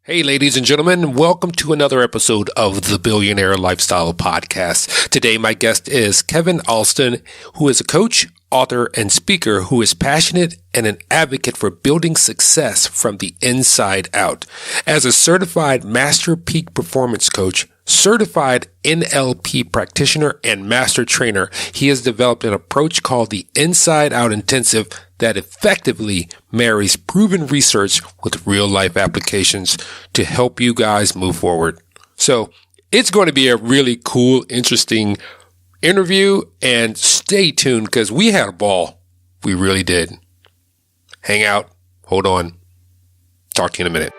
Hey, ladies and gentlemen, welcome to another episode of the Billionaire Lifestyle Podcast. Today, my guest is K.L Alston, who is a coach, author, and speaker who is passionate and an advocate for building success from the inside out. As a certified master peak performance coach, certified NLP practitioner, and master trainer, he has developed an approach called the Inside Out Intensive that effectively marries proven research with real life applications to help you guys move forward. So it's going to be a really cool, interesting interview, and stay tuned because we had a ball. We really did. Hang out. Hold on. Talk to you in a minute.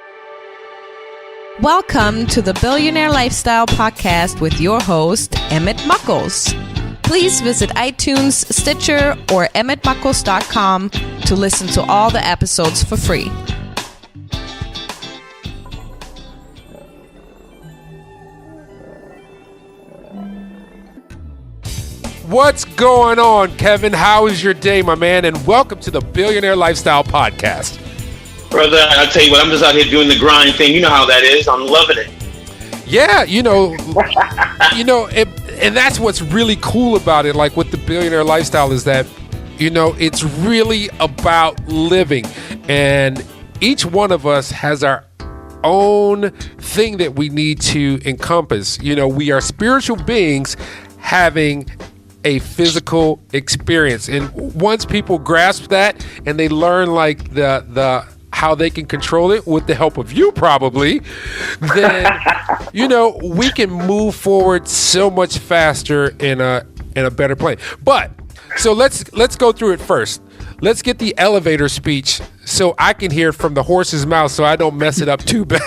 Welcome to the Billionaire Lifestyle Podcast with your host, Emmett Muckles. Please visit iTunes, Stitcher, or emmettmuckles.com to listen to all the episodes for free. What's going on, Kevin? How is your day, my man? And welcome to the Billionaire Lifestyle Podcast. Brother, I'll tell you what, I'm just out here doing the grind thing. You know how that is. I'm loving it. Yeah, and that's what's really cool about it. Like with the Billionaire Lifestyle is that, it's really about living. And each one of us has our own thing that we need to encompass. We are spiritual beings having a physical experience. And once people grasp that and they learn like the how they can control it with the help of you probably, then we can move forward so much faster in a better place. But so let's go through it first. Let's get the elevator speech so I can hear it from the horse's mouth so I don't mess it up too bad.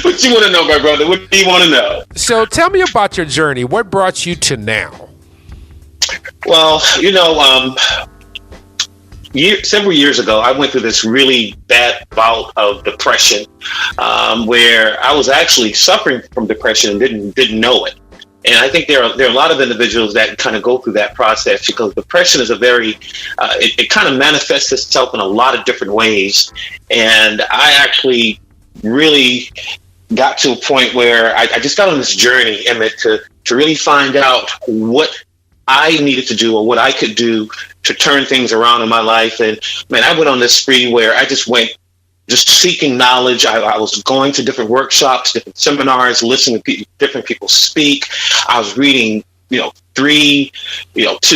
What you want to know, my brother? What do you want to know? So tell me about your journey. What brought you to now? Well, several years ago, I went through this really bad bout of depression, where I was actually suffering from depression and didn't know it. And I think there are a lot of individuals that kind of go through that process because depression is it kind of manifests itself in a lot of different ways. And I actually really got to a point where I just got on this journey, Emmett, to really find out what I needed to do or what I could do to turn things around in my life. And man, I went on this spree where I just went seeking knowledge. I was going to different workshops, different seminars, listening to different people speak. I was reading, 2,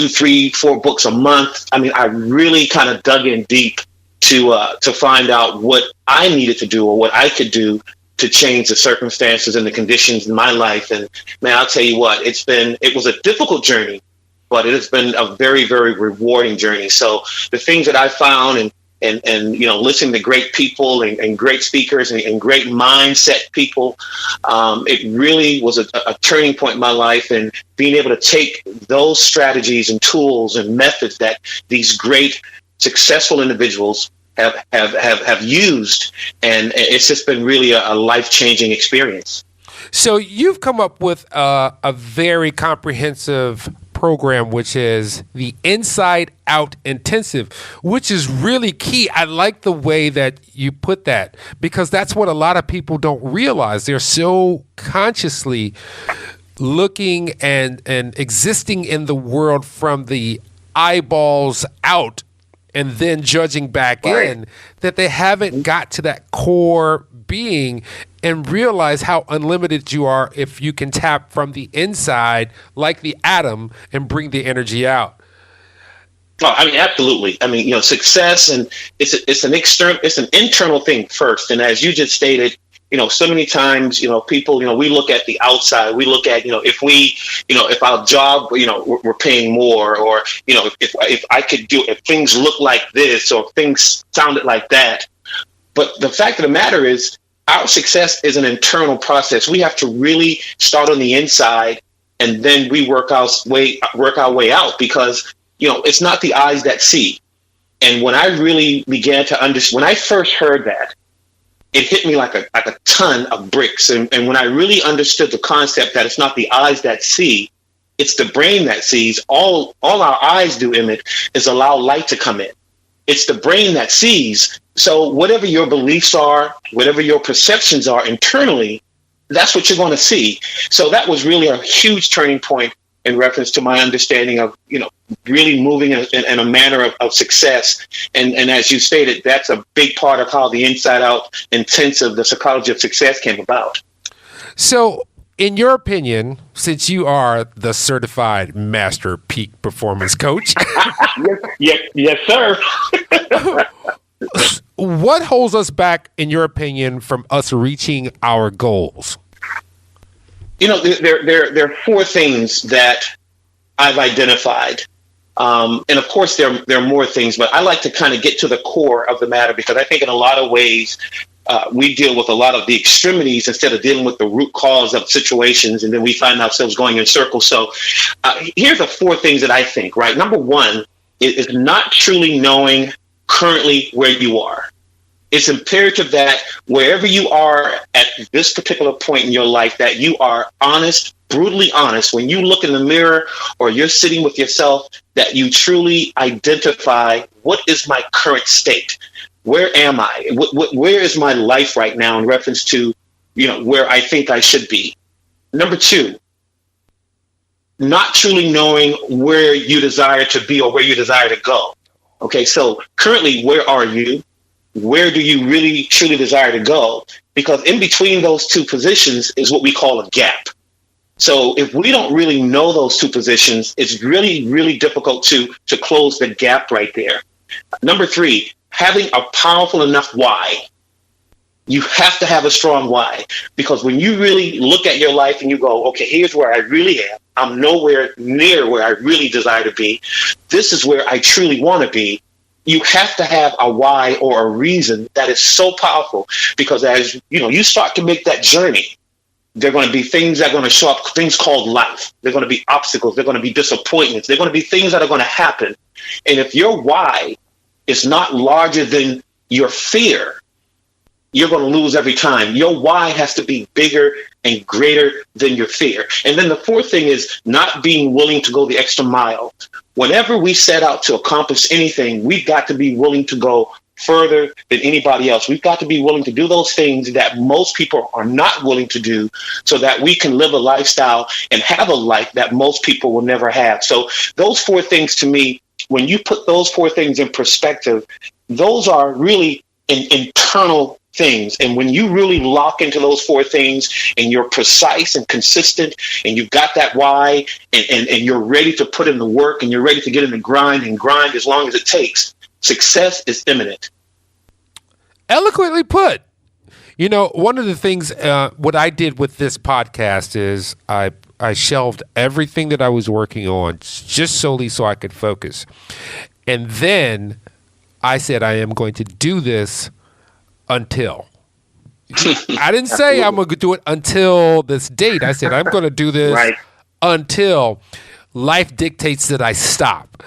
3, 4 books a month. I mean, I really kind of dug in deep to find out what I needed to do or what I could do to change the circumstances and the conditions in my life. And man, I'll tell you what, it was a difficult journey, but it has been a very, very rewarding journey. So the things that I found and listening to great people and great speakers and great mindset people, it really was a turning point in my life, and being able to take those strategies and tools and methods that these great successful individuals have used, and it's just been really a life-changing experience. So you've come up with a very comprehensive program, which is the Inside Out Intensive, which is really key. I like the way that you put that, because that's what a lot of people don't realize. They're so consciously looking and existing in the world from the eyeballs out and then judging back in, that they haven't got to that core being and realize how unlimited you are if you can tap from the inside like the atom and bring the energy out. Oh, I mean, absolutely. I mean, success, and it's an internal thing first. And as you just stated, so many times, people, we look at the outside. We look at, if our job, we're paying more, or, if things look like this or things sounded like that. But the fact of the matter is, our success is an internal process. We have to really start on the inside, and then we work our way out, because, it's not the eyes that see. And when I really began to understand, when I first heard that, it hit me like a ton of bricks. And when I really understood the concept that it's not the eyes that see, it's the brain that sees. All our eyes do, Emmett, is allow light to come in. It's the brain that sees. So whatever your beliefs are, whatever your perceptions are internally, that's what you're going to see. So that was really a huge turning point in reference to my understanding of, really moving in a manner of success. And as you stated, that's a big part of how the Inside Out Intensive, the psychology of success, came about. So, in your opinion, since you are the certified master peak performance coach, yes, sir. What holds us back, in your opinion, from us reaching our goals? There are four things that I've identified. And of course, there are more things, but I like to kind of get to the core of the matter, because I think in a lot of ways, we deal with a lot of the extremities instead of dealing with the root cause of situations, and then we find ourselves going in circles. So here's the four things that I think, right? Number one is not truly knowing currently where you are. It's imperative that wherever you are at this particular point in your life, that you are honest, brutally honest. When you look in the mirror or you're sitting with yourself, that you truly identify, what is my current state? Where am I? Where is my life right now in reference to, where I think I should be? Number two, not truly knowing where you desire to be or where you desire to go. Okay, so currently, where are you? Where do you really truly desire to go? Because in between those two positions is what we call a gap. So if we don't really know those two positions, it's really, really difficult to close the gap right there. Number three, having a powerful enough why. You have to have a strong why, because when you really look at your life and you go, okay, here's where I really am. I'm nowhere near where I really desire to be. This is where I truly want to be. You have to have a why or a reason that is so powerful, because as you start to make that journey, there are going to be things that are going to show up, things called life. They're going to be obstacles. They're going to be disappointments. They're going to be things that are going to happen. And if your why is not larger than your fear, you're going to lose every time. Your why has to be bigger and greater than your fear. And then the fourth thing is not being willing to go the extra mile. Whenever we set out to accomplish anything, we've got to be willing to go further than anybody else. We've got to be willing to do those things that most people are not willing to do, so that we can live a lifestyle and have a life that most people will never have. So those four things, to me, when you put those four things in perspective, those are really internal things. And when you really lock into those four things and you're precise and consistent and you've got that why and you're ready to put in the work and you're ready to get in the grind and grind as long as it takes, success is imminent. Eloquently put. One of the things, what I did with this podcast is I shelved everything that I was working on just solely so I could focus. And then I said, I am going to do this until. I didn't say I'm going to do it until this date. I said, I'm going to do this until life dictates that I stop.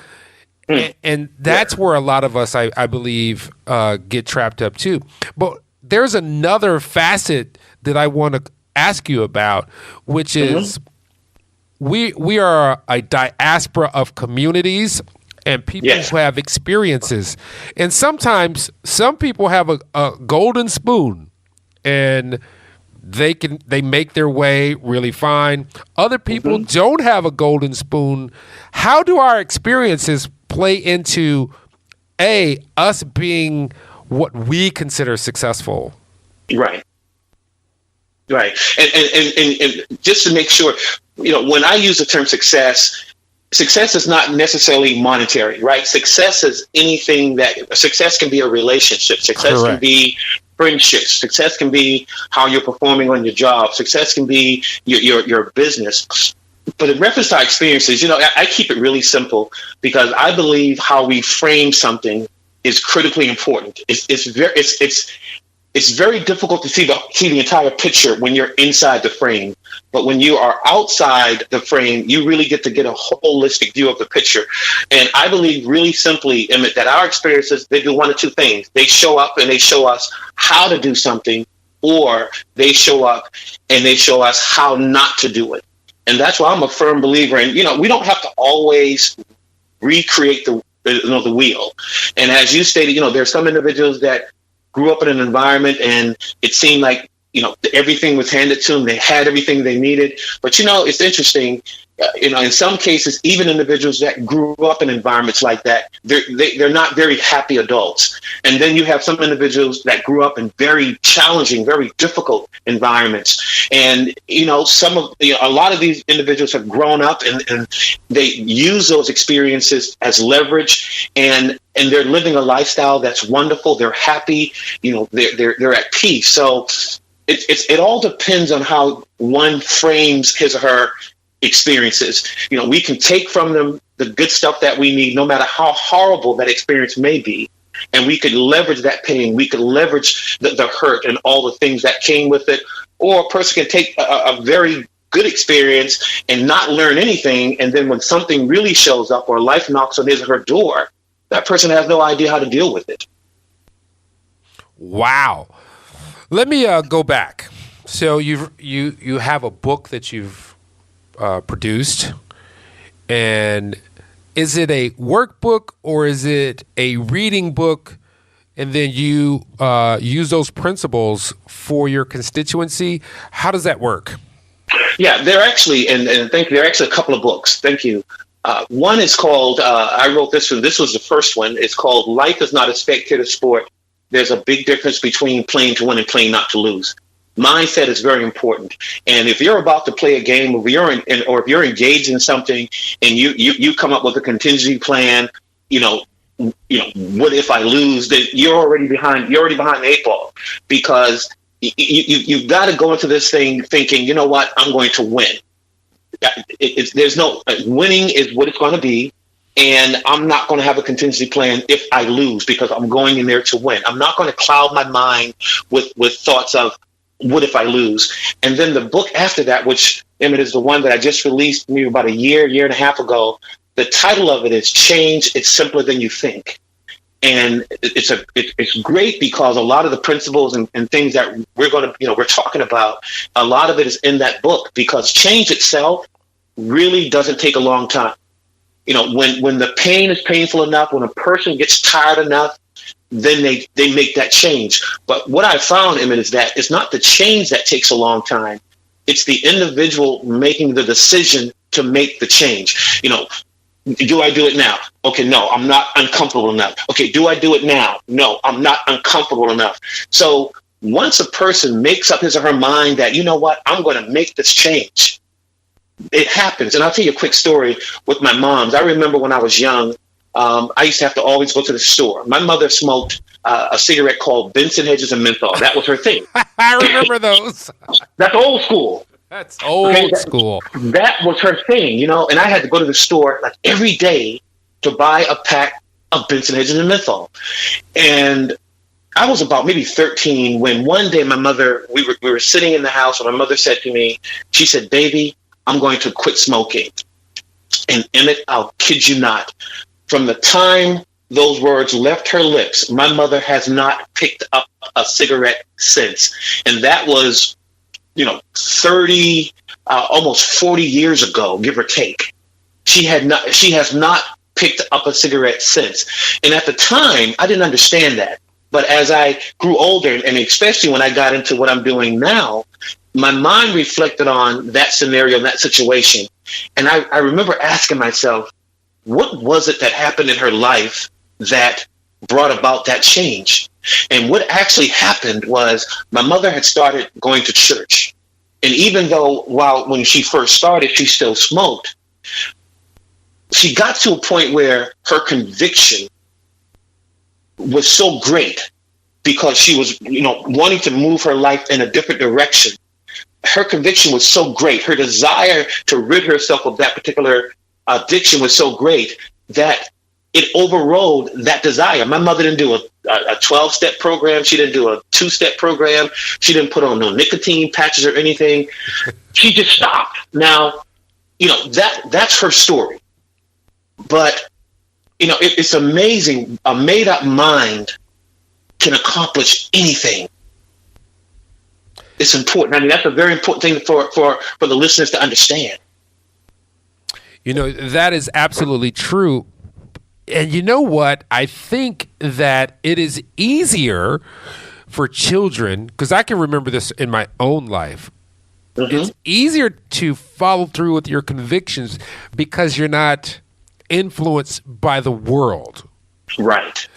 And that's where a lot of us, I believe, get trapped up too. But there's another facet that I want to ask you about, which is we are a diaspora of communities and people who have experiences. And sometimes some people have a golden spoon and they make their way really fine. Other people don't have a golden spoon. How do our experiences play into us being what we consider successful? Right. And just to make sure, when I use the term success is not necessarily monetary, right? Success is anything success can be a relationship. Success can be friendships. Success can be how you're performing on your job. Success can be your business. But in reference to our experiences, I keep it really simple, because I believe how we frame something is critically important. It's very difficult to see the entire picture when you're inside the frame. But when you are outside the frame, you really get a holistic view of the picture. And I believe really simply, Emmett, that our experiences, they do one of two things. They show up and they show us how to do something, or they show up and they show us how not to do it. And that's why I'm a firm believer in, we don't have to always recreate the wheel. And as you stated, there's some individuals that grew up in an environment and it seemed like, everything was handed to them. They had everything they needed. But, it's interesting. In some cases, even individuals that grew up in environments like that, they're not very happy adults. And then you have some individuals that grew up in very challenging, very difficult environments. And, a lot of these individuals have grown up and they use those experiences as leverage, and they're living a lifestyle that's wonderful. They're happy, they're at peace. So it all depends on how one frames his or her experiences. We can take from them the good stuff that we need, no matter how horrible that experience may be. And we could leverage that pain. We could leverage the hurt and all the things that came with it. Or a person can take a very good experience and not learn anything. And then when something really shows up or life knocks on his or her door, that person has no idea how to deal with it. Wow. Let me go back. So you have a book that you've produced, and is it a workbook or is it a reading book, and then you use those principles for your constituency? How does that work? Yeah, they're actually, and thank you, there are actually a couple of books. Thank you. One is called, I wrote this one, this was the first one. It's called Life is Not a Spectator Sport. There's a big difference between playing to win and playing not to lose. Mindset is very important. And if you're about to play a game, or if you're engaged in something and you come up with a contingency plan, what if I lose? Then you're already behind the 8 ball, because you've got to go into this thing thinking, I'm going to win. There's no winning is what it's going to be. And I'm not going to have a contingency plan if I lose, because I'm going in there to win. I'm not going to cloud my mind with thoughts of, what if I lose? And then the book after that, which, Emmett, is the one that I just released maybe about a year and a half ago, the title of it is Change It's Simpler Than You Think. And it's great because a lot of the principles and things that we're talking about, a lot of it is in that book, because change itself really doesn't take a long time. When the pain is painful enough, when a person gets tired enough, then they make that change. But what I found, Emmett, is that it's not the change that takes a long time. It's the individual making the decision to make the change. Do I do it now? Okay, no, I'm not uncomfortable enough. Okay, do I do it now? No, I'm not uncomfortable enough. So once a person makes up his or her mind that, I'm going to make this change, it happens. And I'll tell you a quick story with my moms. I remember when I was young, I used to have to always go to the store. My mother smoked a cigarette called Benson Hedges and Menthol. That was her thing. I remember those. That's old school. That's old school. That was her thing, and I had to go to the store like every day to buy a pack of Benson Hedges and Menthol. And I was about maybe 13 when one day my mother, we were sitting in the house, and my mother said to me, she said, "Baby, I'm going to quit smoking." And Emmett, I'll kid you not, from the time those words left her lips, my mother has not picked up a cigarette since. And that was, 30, almost 40 years ago, give or take. She has not picked up a cigarette since. And at the time, I didn't understand that. But as I grew older, and especially when I got into what I'm doing now, my mind reflected on that scenario, that situation. And I remember asking myself, what was it that happened in her life that brought about that change? And what actually happened was my mother had started going to church. And even though when she first started, she still smoked, she got to a point where her conviction was so great because she was, wanting to move her life in a different direction. Her conviction was so great. Her desire to rid herself of that particular addiction was so great that it overrode that desire. My mother didn't do a 12-step program. She didn't do a 2-step program. She didn't put on no nicotine patches or anything. She just stopped. Now, that's her story. But, it's amazing. A made-up mind can accomplish anything. It's important. I mean, that's a very important thing for the listeners to understand. That is absolutely true. And you know what? I think that it is easier for children, because I can remember this in my own life. It's easier to follow through with your convictions because you're not influenced by the world. Right.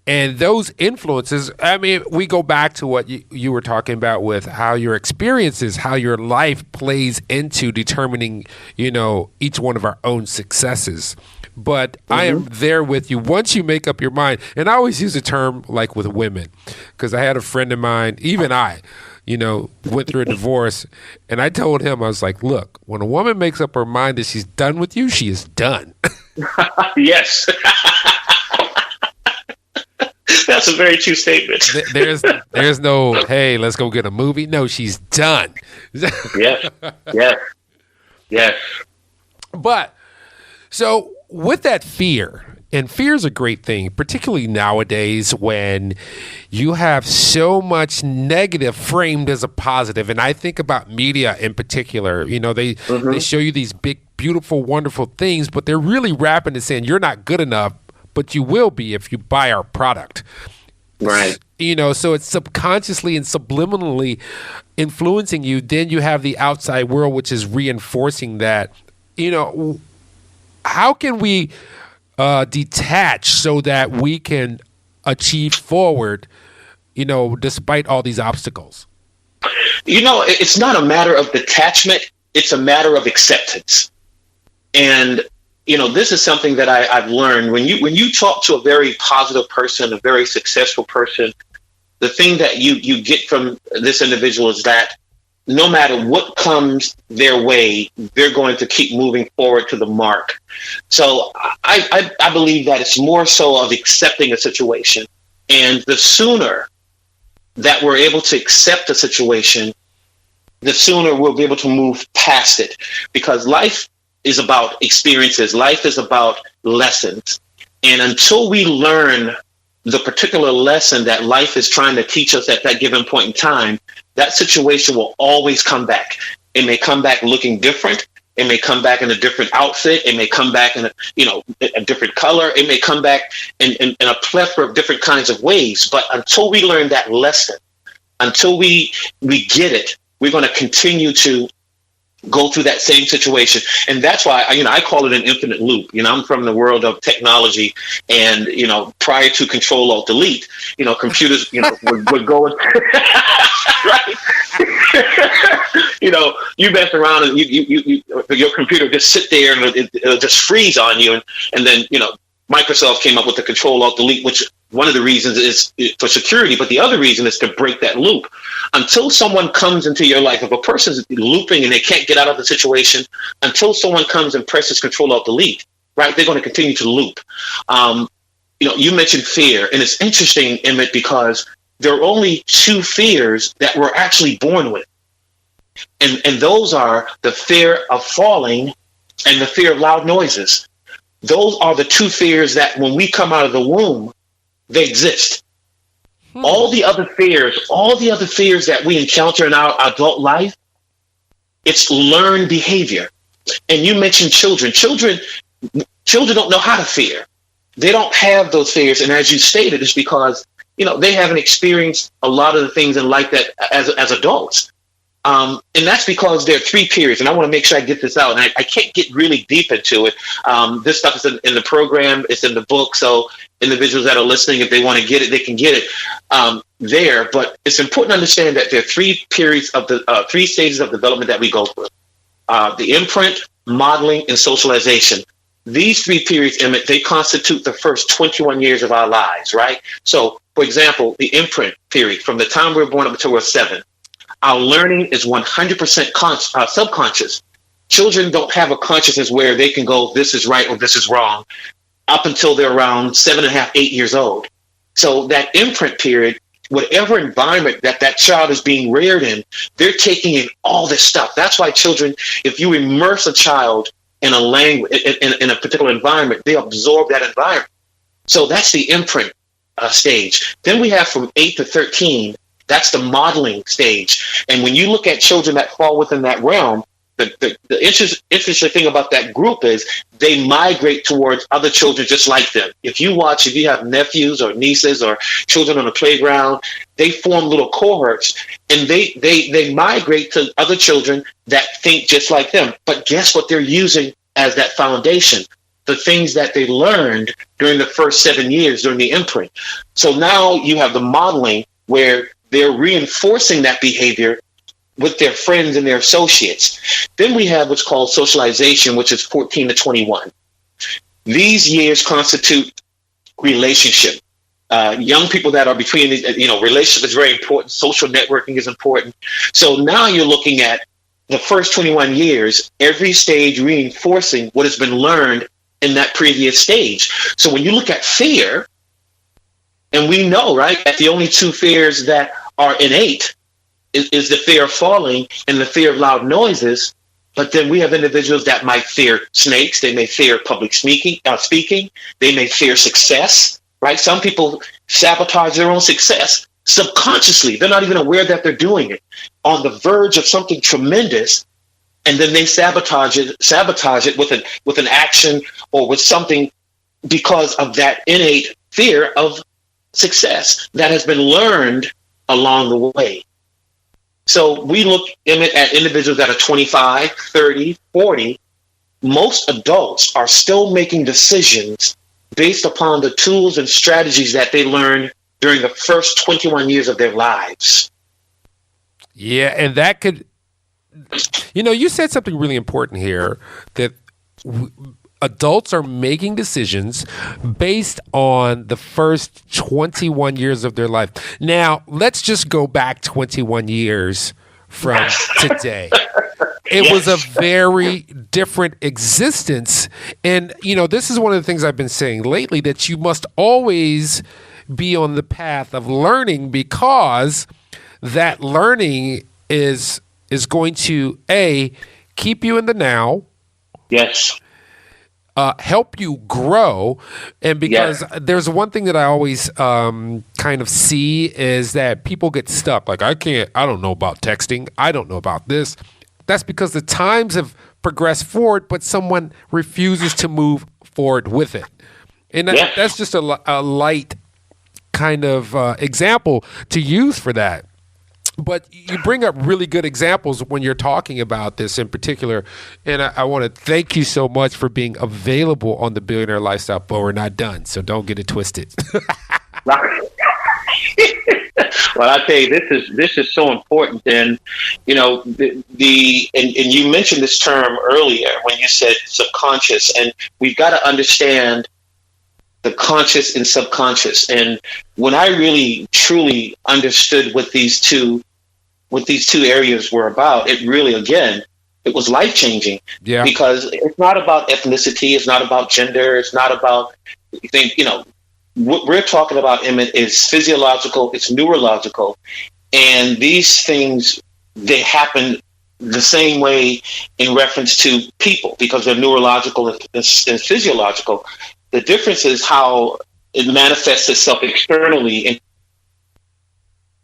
And those influences, I mean, we go back to what you were talking about with how your experiences, how your life plays into determining, each one of our own successes. But I am there with you. Once you make up your mind, and I always use a term like with women, because I had a friend of mine, even I, went through a divorce, and I told him, I was like, look, when a woman makes up her mind that she's done with you, she is done. Yes. That's a very true statement. There's no, hey, let's go get a movie. No, she's done. Yes. But so with that fear, and fear is a great thing, particularly nowadays when you have so much negative framed as a positive. And I think about media in particular. They show you these big, beautiful, wonderful things, but they're really wrapping it saying you're not good enough, but you will be if you buy our product. Right. So it's subconsciously and subliminally influencing you. Then you have the outside world, which is reinforcing that. How can we detach so that we can achieve forward, despite all these obstacles? It's not a matter of detachment. It's a matter of acceptance. And this is something that I've learned. When you talk to a very positive person, a very successful person, the thing that you get from this individual is that no matter what comes their way, they're going to keep moving forward to the mark. So I believe that it's more so of accepting a situation. And the sooner that we're able to accept a situation, the sooner we'll be able to move past it. Because life is about experiences. Life is about lessons. And until we learn the particular lesson that life is trying to teach us at that given point in time, that situation will always come back. It may come back looking different. It may come back in a different outfit. It may come back in a different color. It may come back in a plethora of different kinds of ways. But until we learn that lesson, until we get it, we're going to continue to go through that same situation. And that's why, I call it an infinite loop. I'm from the world of technology, and, prior to Control Alt Delete, computers, would go right. You mess around and your computer just sit there and it'll just freeze on you. And then, Microsoft came up with the Control Alt Delete, which one of the reasons is for security, but the other reason is to break that loop. Until someone comes into your life, if a person's looping and they can't get out of the situation, until someone comes and presses Control Alt Delete, right, they're going to continue to loop. You mentioned fear, and it's interesting, Emmett, because there are only two fears that we're actually born with. And those are the fear of falling and the fear of loud noises. Those are the two fears that when we come out of the womb, they exist. All the other fears that we encounter in our adult life, it's learned behavior. And you mentioned children. Children don't know how to fear. They don't have those fears. And as you stated, it's because, they haven't experienced a lot of the things in life that as adults. And that's because there are three periods, and I want to make sure I get this out. And I can't get really deep into it. This stuff is in the program, it's in the book. So individuals that are listening, if they want to get it, they can get it there. But it's important to understand that there are three periods of the three stages of development that we go through: the imprint, modeling, and socialization. These three periods, Emmett, they constitute the first 21 years of our lives, right? So, for example, the imprint period, from the time we're born up until we're 7. Our learning is 100% subconscious. Children don't have a consciousness where they can go, this is right or this is wrong, up until they're around 7.5, 8 years old. So that imprint period, whatever environment that child is being reared in, they're taking in all this stuff. That's why children, if you immerse a child in a language, in a particular environment, they absorb that environment. So that's the imprint stage. Then we have from 8 to 13, that's the modeling stage. And when you look at children that fall within that realm, the interesting thing about that group is they migrate towards other children just like them. If you have nephews or nieces or children on the playground, they form little cohorts and they migrate to other children that think just like them. But guess what they're using as that foundation? The things that they learned during the first 7 years during the imprint. So now you have the modeling where they're reinforcing that behavior with their friends and their associates. Then we have what's called socialization, which is 14 to 21. These years constitute relationship. Young people that are between, relationship is very important. Social networking is important. So now you're looking at the first 21 years, every stage reinforcing what has been learned in that previous stage. So when you look at fear, and we know, right, that the only two fears that are innate is the fear of falling and the fear of loud noises. But then we have individuals that might fear snakes. They may fear public speaking. They may fear success, right? Some people sabotage their own success subconsciously. They're not even aware that they're doing it, on the verge of something tremendous. And then they sabotage it with an action or with something because of that innate fear of success that has been learned along the way. So we look at individuals that are 25, 30, 40. Most adults are still making decisions based upon the tools and strategies that they learned during the first 21 years of their lives. Yeah, and that could, you said something really important here, that adults are making decisions based on the first 21 years of their life. Now, let's just go back 21 years from today. It was a very different existence. And, this is one of the things I've been saying lately, that you must always be on the path of learning, because that learning is going to, keep you in the now. Yes. Help you grow. And because there's one thing that I always kind of see is that people get stuck. Like, I don't know about texting. I don't know about this. That's because the times have progressed forward, but someone refuses to move forward with it. And that's just a light kind of example to use for that. But you bring up really good examples when you're talking about this in particular. And I want to thank you so much for being available on the Billionaire Lifestyle, but we're not done. So don't get it twisted. Well, I tell you, this is so important. And, and you mentioned this term earlier when you said subconscious, and we've got to understand the conscious and subconscious. And when I really truly understood what these two areas were about, it really, again, it was life-changing. Yeah. Because it's not about ethnicity, it's not about gender, it's not about what we're talking about, Emmett, is physiological, it's neurological, and these things, they happen the same way in reference to people because they're neurological and physiological. The difference is how it manifests itself externally in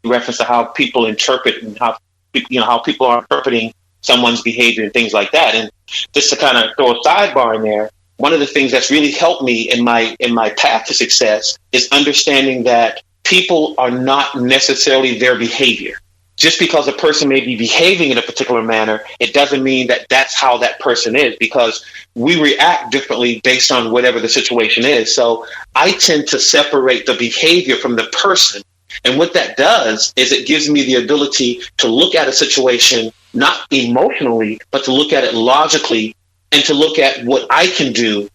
reference to how people interpret and how people are interpreting someone's behavior and things like that. And just to kind of throw a sidebar in there, one of the things that's really helped me in my path to success is understanding that people are not necessarily their behavior. Just because a person may be behaving in a particular manner, it doesn't mean that that's how that person is, because we react differently based on whatever the situation is. So I tend to separate the behavior from the person. And what that does is it gives me the ability to look at a situation, not emotionally, but to look at it logically and to look at what I can do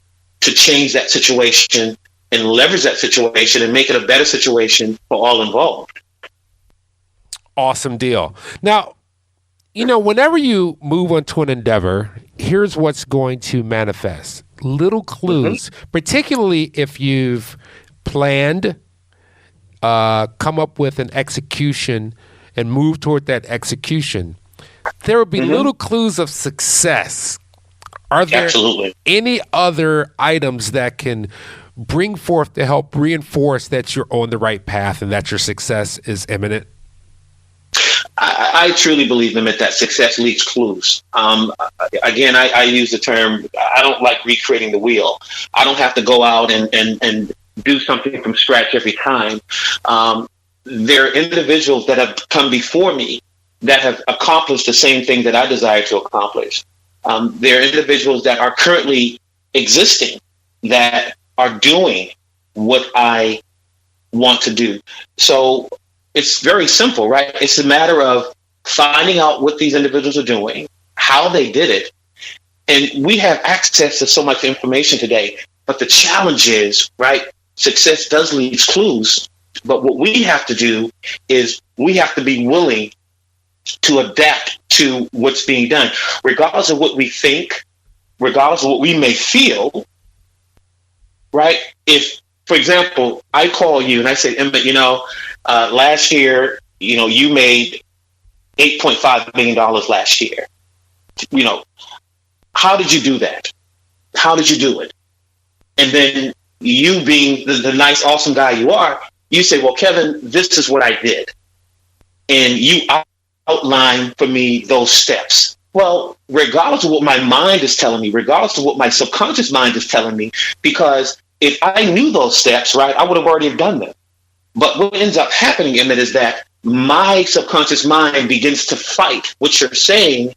to change that situation and leverage that situation and make it a better situation for all involved. Awesome deal. Now, whenever you move on to an endeavor, here's what's going to manifest. Little clues, particularly if you've planned, come up with an execution and move toward that execution. There will be little clues of success. Are there any other items that can bring forth to help reinforce that you're on the right path and that your success is imminent? I truly believe, Emmett, that success leaves clues. Again, I use the term, I don't like recreating the wheel. I don't have to go out and do something from scratch every time. There are individuals that have come before me that have accomplished the same thing that I desire to accomplish. There are individuals that are currently existing that are doing what I want to do. So it's very simple, right? It's a matter of finding out what these individuals are doing, how they did it. And we have access to so much information today. But the challenge is, right, success does leave clues. But what we have to do is we have to be willing to adapt to what's being done, regardless of what we think, regardless of what we may feel, right? If, for example, I call you and I say, Emmett, last year, you made $8.5 million last year. How did you do that? How did you do it? And then you being the nice, awesome guy you are, you say, well, Kevin, this is what I did. And you outline for me those steps. Well, regardless of what my mind is telling me, regardless of what my subconscious mind is telling me, because if I knew those steps, right, I would have already done them. But what ends up happening in it is that my subconscious mind begins to fight what you're saying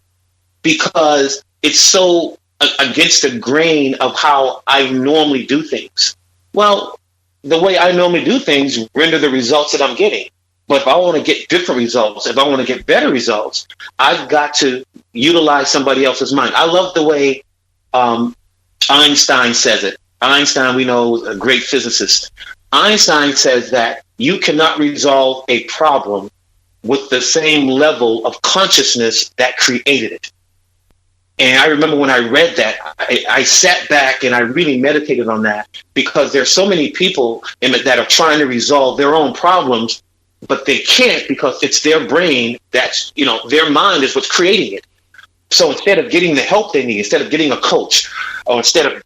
because it's so against the grain of how I normally do things. Well, the way I normally do things render the results that I'm getting. But if I want to get different results, if I want to get better results, I've got to utilize somebody else's mind. I love the way Einstein says it. Einstein, we know, is a great physicist. Einstein says that you cannot resolve a problem with the same level of consciousness that created it. And I remember when I read that, I sat back and I really meditated on that, because there's so many people that are trying to resolve their own problems, but they can't because it's their brain that's, their mind is what's creating it. So instead of getting the help they need, instead of getting a coach, or instead of,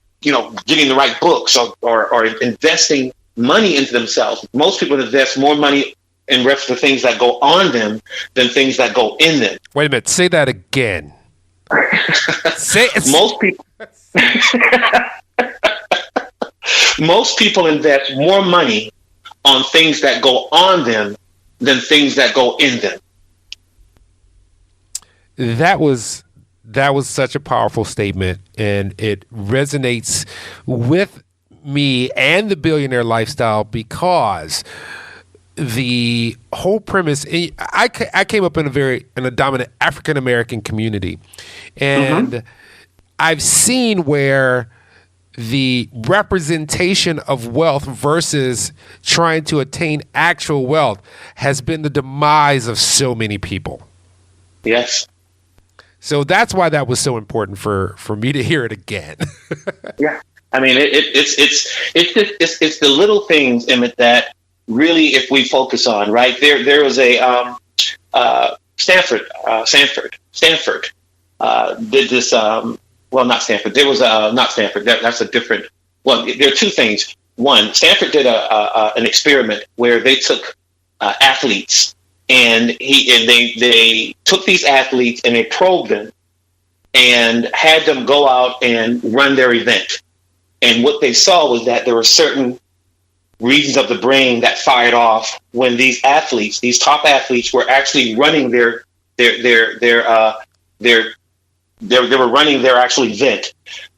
getting the right books or investing money into themselves, most people invest more money in reference to things that go on them than things that go in them. Wait a minute. Say that again. Most people invest more money on things that go on them than things that go in them. That was such a powerful statement, and it resonates with me and the billionaire lifestyle, because the whole premise, I came up in a dominant African American community, and I've seen where the representation of wealth versus trying to attain actual wealth has been the demise of so many people. Yes. So that's why that was so important for me to hear it again. Yeah. I mean, it's the little things, Emmett, that really, if we focus on, right, there was a Stanford did this. Well, not Stanford. There was not Stanford. That's a different. Well, there are two things. One, Stanford did an experiment where they took athletes, and they took these athletes and they probed them and had them go out and run their event. And what they saw was that there were certain regions of the brain that fired off when these top athletes, were actually running they were running their actual event.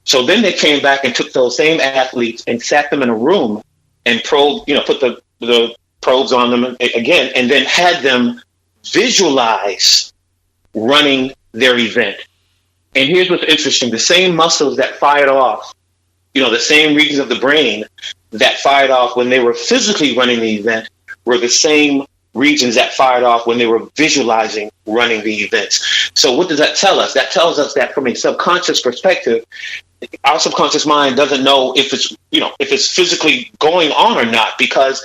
So then they came back and took those same athletes and sat them in a room and put the probes on them again, and then had them visualize running their event. And here's what's interesting. The same muscles that fired off, the same regions of the brain that fired off when they were physically running the event were the same regions that fired off when they were visualizing running the events. So what does that tell us? That tells us that from a subconscious perspective, our subconscious mind doesn't know if it's physically going on or not, because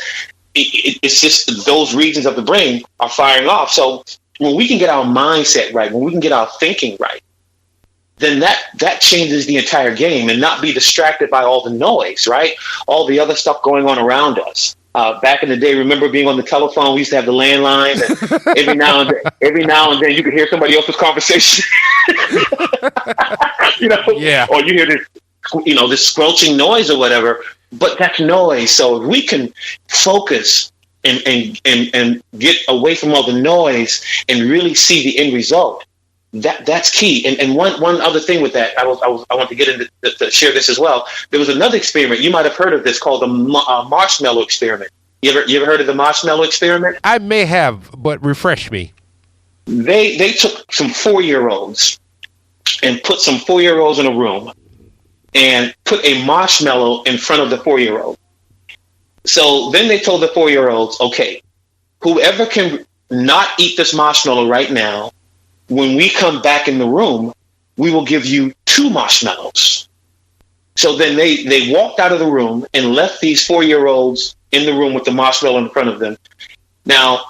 it's just those regions of the brain are firing off. So when we can get our mindset right, when we can get our thinking right, then that changes the entire game, and not be distracted by all the noise, right? All the other stuff going on around us. Back in the day, remember being on the telephone? We used to have the landline. And every now and then, you could hear somebody else's conversation. Yeah. Or you hear this, this squelching noise or whatever. But that's noise. So if we can focus and get away from all the noise and really see the end result, that's key. And one other thing with that, I want to get into to share this as well. There was another experiment. You might have heard of this called the marshmallow experiment. You ever heard of the marshmallow experiment? I may have, but refresh me. They took some 4-year-olds and put some 4-year-olds in a room and put a marshmallow in front of the 4-year-old. So then they told the 4-year-olds, okay, whoever can not eat this marshmallow right now, when we come back in the room, we will give you 2 marshmallows. So then they walked out of the room and left these 4-year-olds in the room with the marshmallow in front of them. Now,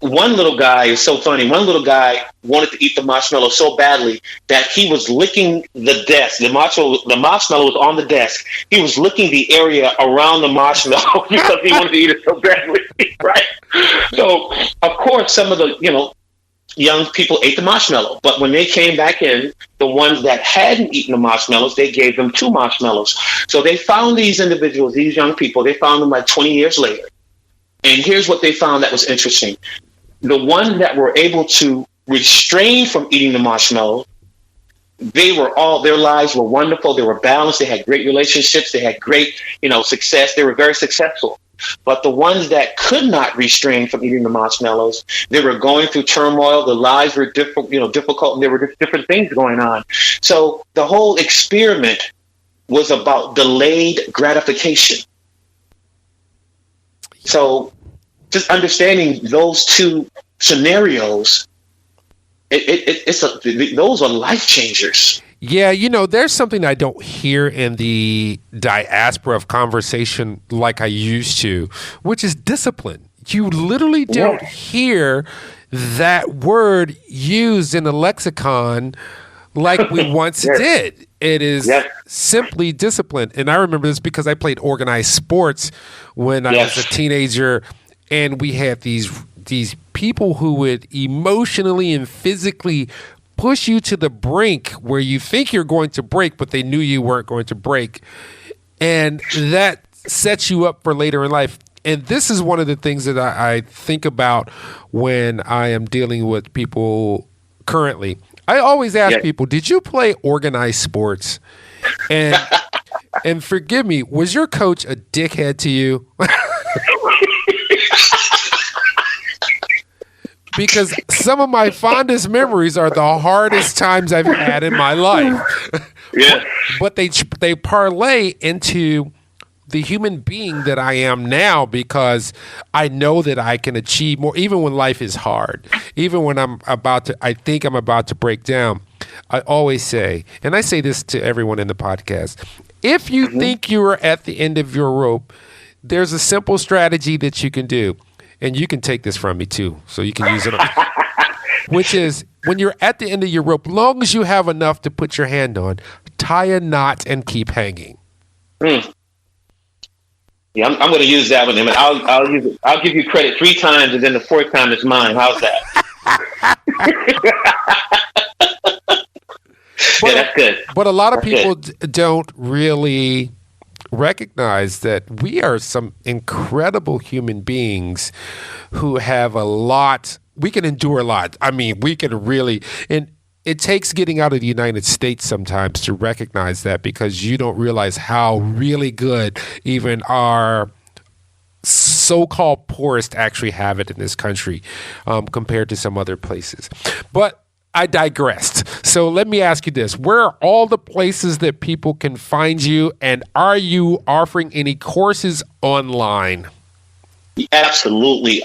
one little guy is so funny. One little guy wanted to eat the marshmallow so badly that he was licking the desk. The marshmallow was on the desk. He was licking the area around the marshmallow because he wanted to eat it so badly, right? So, of course, some of the, young people ate the marshmallow. But when they came back in, the ones that hadn't eaten the marshmallows, they gave them 2 marshmallows. So they found these individuals, these young people, they found them like 20 years later. And here's what they found that was interesting. The ones that were able to restrain from eating the marshmallow, their lives were wonderful. They were balanced. They had great relationships. They had great, success. They were very successful. But the ones that could not restrain from eating the marshmallows, they were going through turmoil. The lives were difficult, and there were different things going on. So the whole experiment was about delayed gratification. So just understanding those 2 scenarios, those are life changers. Yeah, there's something I don't hear in the diaspora of conversation like I used to, which is discipline. You literally don't hear that word used in the lexicon like we once did. It is simply discipline. And I remember this because I played organized sports when I was a teenager, and we had these people who would emotionally and physically push you to the brink where you think you're going to break, but they knew you weren't going to break. And that sets you up for later in life. And this is one of the things that I think about when I am dealing with people currently. I always ask people, did you play organized sports? And and forgive me, was your coach a dickhead to you? Because some of my fondest memories are the hardest times I've had in my life. But they parlay into the human being that I am now, because I know that I can achieve more, even when life is hard, even when I think I'm about to break down. I always say, and I say this to everyone in the podcast, if you think you are at the end of your rope, there's a simple strategy that you can do. And you can take this from me too, so you can use it on, which is when you're at the end of your rope, long as you have enough to put your hand on, tie a knot and keep hanging. Yeah, I'm going to use that one. I'll use it. I'll give you credit 3 times, and then the 4th time is mine. How's that? That's good. But a lot of people don't really recognize that we are some incredible human beings who have a lot. We can endure a lot. I mean, we can really, and it takes getting out of the United States sometimes to recognize that, because you don't realize how really good even our so-called poorest actually have it in this country compared to some other places. But I digressed. So let me ask you this. Where are all the places that people can find you, and are you offering any courses online? Absolutely.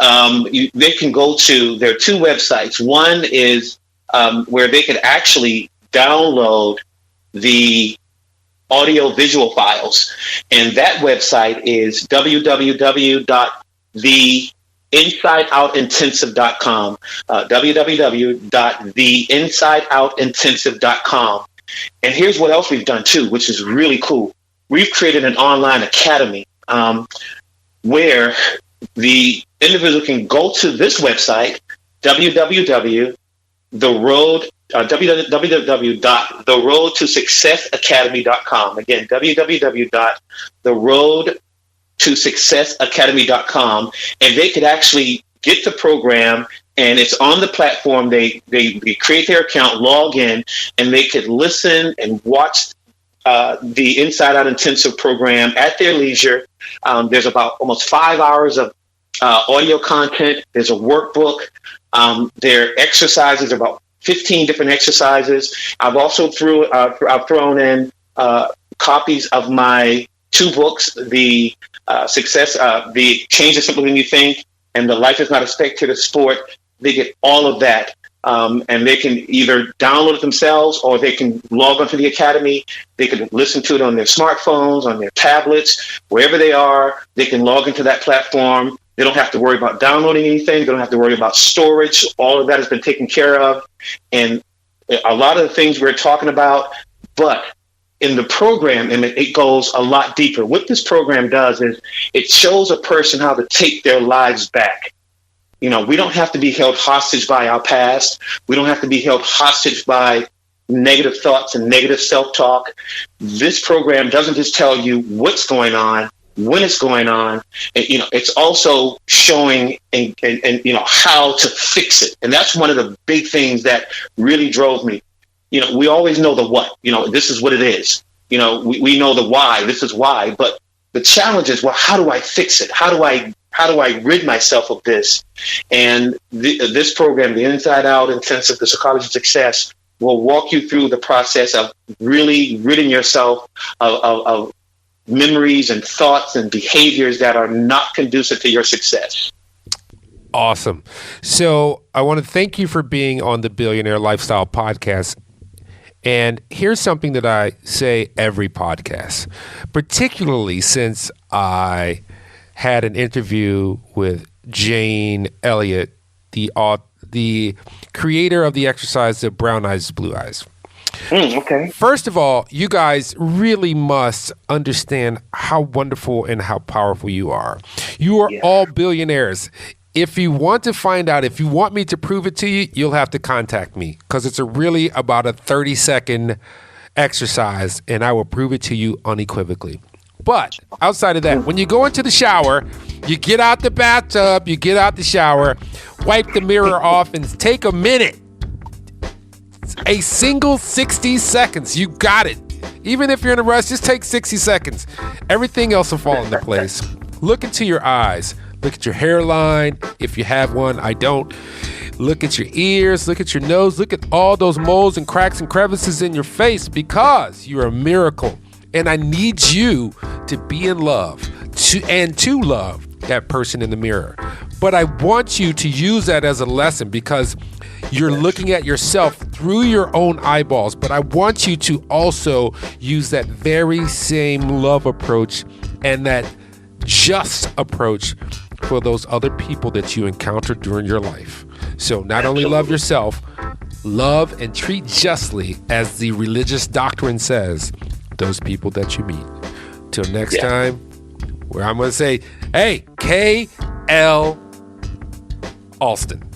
They can go to, there are 2 websites. One is where they can actually download the audio visual files. And that website is www.theinsideoutintensive.com, www.theinsideoutintensive.com. And here's what else we've done too, which is really cool. We've created an online academy. where the individual can go to this website, www.theroadtosuccessacademy.com. Again, www.theroadtosuccessacademy.com, and they could actually get the program, and it's on the platform. They create their account, log in, and they could listen and watch the Inside Out Intensive program at their leisure. There's about almost 5 hours of audio content. There's a workbook. Their exercises are about 15 different exercises. I've also thrown in copies of my 2 books, the Change is Simpler Than You Think, and the Life is Not a Spectator Sport. They get all of that. And they can either download it themselves, or they can log onto the Academy. They can listen to it on their smartphones, on their tablets, wherever they are. They can log into that platform. They don't have to worry about downloading anything. They don't have to worry about storage. All of that has been taken care of. And a lot of the things we're talking about, but in the program, and it goes a lot deeper. What this program does is it shows a person how to take their lives back. We don't have to be held hostage by our past. We don't have to be held hostage by negative thoughts and negative self-talk. This program doesn't just tell you what's going on, when it's going on. It's also showing and how to fix it. And that's one of the big things that really drove me. We always know the what. This is what it is. We know the why. This is why. But the challenge is, well, how do I fix it? How do I rid myself of this? And this program, the Inside Out Intensive, the Psychology of Success, will walk you through the process of really ridding yourself of memories and thoughts and behaviors that are not conducive to your success. Awesome. So I want to thank you for being on the Billionaire Lifestyle Podcast. And here's something that I say every podcast, particularly since I had an interview with Jane Elliott, the creator of the exercise of Brown Eyes, Blue Eyes. Okay. First of all, you guys really must understand how wonderful and how powerful you are. You are all billionaires. If you want to find out, if you want me to prove it to you, you'll have to contact me, because it's really about a 30-second exercise, and I will prove it to you unequivocally. But outside of that, when you go into the shower, you get out the bathtub, you get out the shower, wipe the mirror off, and take a minute. A single 60 seconds. You got it. Even if you're in a rush, just take 60 seconds. Everything else will fall into place. Look into your eyes. Look at your hairline, if you have one. I don't. Look at your ears. Look at your nose. Look at all those moles and cracks and crevices in your face, because you're a miracle. And I need you to be in love to love that person in the mirror. But I want you to use that as a lesson, because you're looking at yourself through your own eyeballs. But I want you to also use that very same love approach and that just approach for those other people that you encounter during your life. So not only love yourself, love and treat justly, as the religious doctrine says, those people that you meet. Till next time, where I'm going to say, hey, K.L. Alston.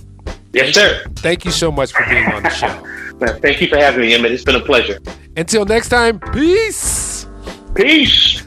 Yes, sir. Thank you so much for being on the show. Thank you for having me, Emmett. It's been a pleasure. Until next time, peace. Peace.